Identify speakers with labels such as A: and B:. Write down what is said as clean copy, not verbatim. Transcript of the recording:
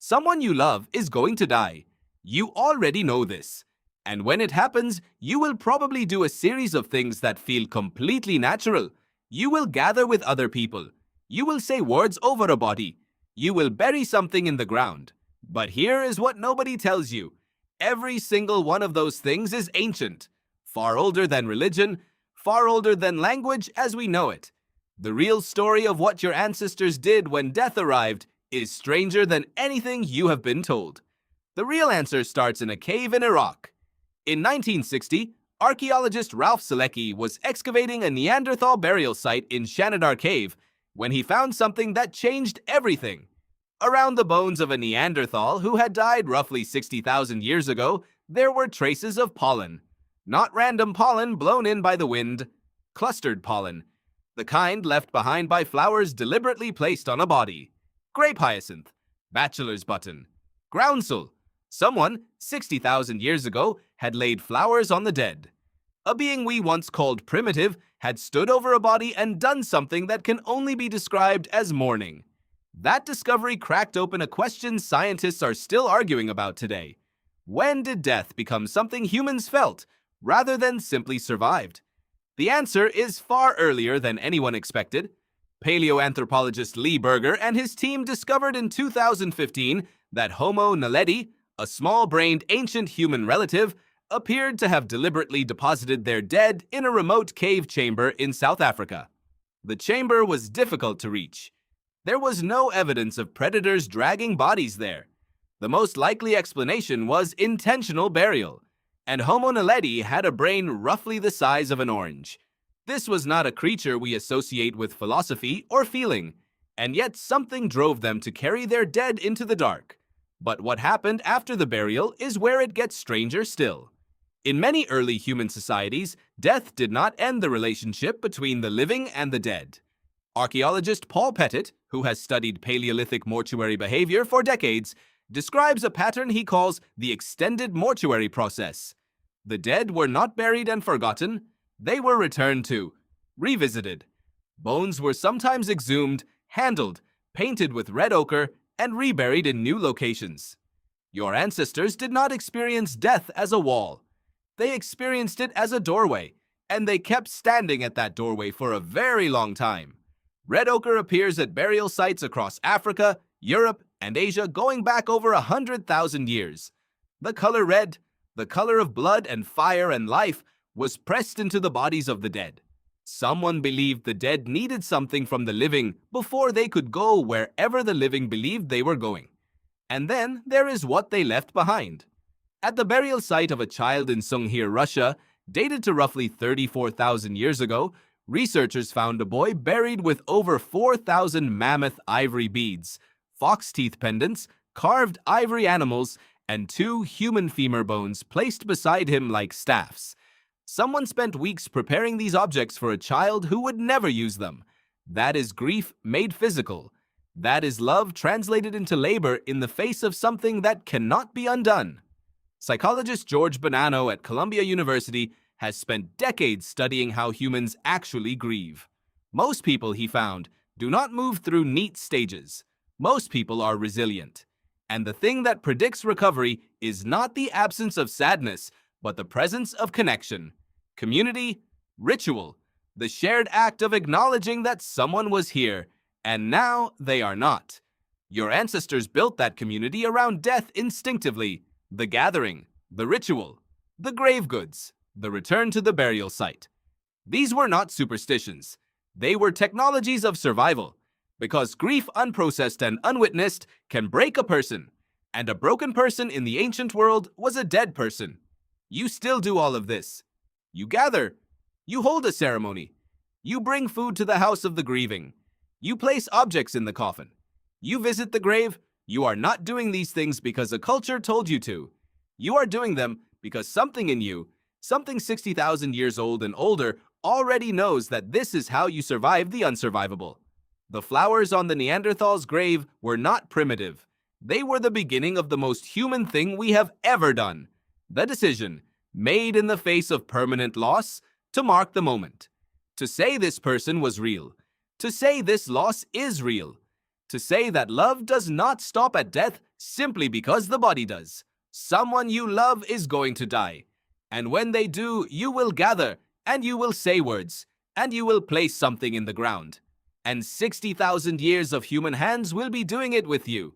A: Someone you love is going to die. You already know this. And when it happens, you will probably do a series of things that feel completely natural. You will gather with other people. You will say words over a body. You will bury something in the ground. But here is what nobody tells you. Every single one of those things is ancient, far older than religion, far older than language as we know it. The real story of what your ancestors did when death arrived is stranger than anything you have been told. The real answer starts in a cave in Iraq. In 1960, archaeologist Ralph Selecki was excavating a Neanderthal burial site in Shanidar Cave when he found something that changed everything. Around the bones of a Neanderthal who had died roughly 60,000 years ago, there were traces of pollen. Not random pollen blown in by the wind, clustered pollen. The kind left behind by flowers deliberately placed on a body. Grape hyacinth, bachelor's button, groundsel. Someone, 60,000 years ago, had laid flowers on the dead. A being we once called primitive had stood over a body and done something that can only be described as mourning. That discovery cracked open a question scientists are still arguing about today. When did death become something humans felt, rather than simply survived? The answer is far earlier than anyone expected. Paleoanthropologist Lee Berger and his team discovered in 2015 that Homo naledi, a small-brained ancient human relative, appeared to have deliberately deposited their dead in a remote cave chamber in South Africa. The chamber was difficult to reach. There was no evidence of predators dragging bodies there. The most likely explanation was intentional burial, and Homo naledi had a brain roughly the size of an orange. This was not a creature we associate with philosophy or feeling, and yet something drove them to carry their dead into the dark. But what happened after the burial is where it gets stranger still. In many early human societies, death did not end the relationship between the living and the dead. Archaeologist Paul Pettit, who has studied Paleolithic mortuary behavior for decades, describes a pattern he calls the extended mortuary process. The dead were not buried and forgotten, they were returned to, revisited. Bones were sometimes exhumed, handled, painted with red ochre, and reburied in new locations. Your ancestors did not experience death as a wall. They experienced it as a doorway, and they kept standing at that doorway for a very long time. Red ochre appears at burial sites across Africa, Europe, and Asia going back over 100,000 years. The color red, the color of blood and fire and life, was pressed into the bodies of the dead. Someone believed the dead needed something from the living before they could go wherever the living believed they were going. And then there is what they left behind. At the burial site of a child in Sunghir, Russia, dated to roughly 34,000 years ago, researchers found a boy buried with over 4,000 mammoth ivory beads, fox teeth pendants, carved ivory animals, and 2 human femur bones placed beside him like staffs. Someone spent weeks preparing these objects for a child who would never use them. That is grief made physical. That is love translated into labor in the face of something that cannot be undone. Psychologist George Bonanno at Columbia University has spent decades studying how humans actually grieve. Most people, he found, do not move through neat stages. Most people are resilient. And the thing that predicts recovery is not the absence of sadness, but the presence of connection, community, ritual, the shared act of acknowledging that someone was here, and now they are not. Your ancestors built that community around death instinctively, the gathering, the ritual, the grave goods, the return to the burial site. These were not superstitions. They were technologies of survival, because grief unprocessed and unwitnessed can break a person, and a broken person in the ancient world was a dead person. You still do all of this. You gather. You hold a ceremony. You bring food to the house of the grieving. You place objects in the coffin. You visit the grave. You are not doing these things because a culture told you to. You are doing them because something in you, something 60,000 years old and older, already knows that this is how you survive the unsurvivable. The flowers on the Neanderthal's grave were not primitive. They were the beginning of the most human thing we have ever done. The decision, made in the face of permanent loss, to mark the moment. To say this person was real. To say this loss is real. To say that love does not stop at death simply because the body does. Someone you love is going to die. And when they do, you will gather, and you will say words, and you will place something in the ground. And 60,000 years of human hands will be doing it with you.